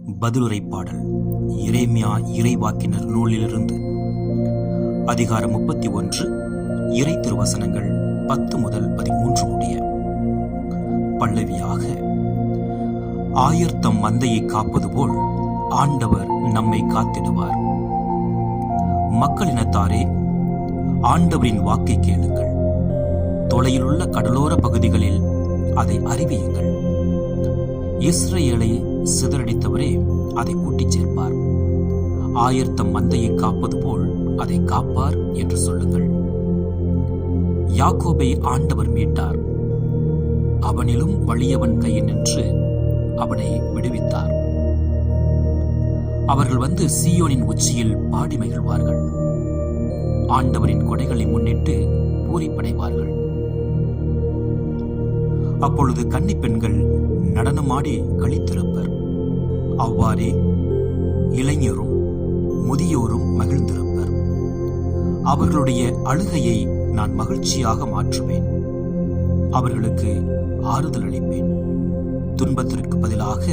பதிலுரை பாடல் எரேமியா இறைவாக்கினர் நூலிலிருந்து அதிகாரம் 31 இறை திருவசனங்கள் 10 முதல் 13 முடிய. பல்லவியாக: ஆயர்தம் மந்தையை காப்பது போல் ஆண்டவர் நம்மை காத்திடுவார். மக்களினத்தாரே, ஆண்டவரின் வாக்கை கேளுங்கள். தொலையிலுள்ள கடலோர பகுதிகளில் அதை அறிவியுங்கள். இஸ்ரேலை சிதறடித்தவரே அதை கூட்டிச் சேர்ப்பார். ஆயர்தம் மந்தையை காப்பது போல் அதை காப்பார் என்று சொல்லுங்கள். யாக்கோபை ஆண்டவர் மீட்டார். அவனிலும் வலியவன் கையில் நின்று அவனை விடுவித்தார். அவர்கள் வந்து சீயோனின் உச்சியில் பாடி மகிழ்வார்கள். ஆண்டவரின் கொடைகளை முன்னிட்டு பூரிப்படைவார்கள். அப்பொழுது கன்னிப் பெண்கள் நடனமாடி களித்திருப்பர். அவ்வாறே இளைஞரும் முதியோரும் மகிழ்ந்திருப்பர். அவர்களுடைய அழுகையை நான் மகிழ்ச்சியாக மாற்றுவேன். அவர்களுக்கு ஆறுதல் அளிப்பேன். துன்பத்திற்கு பதிலாக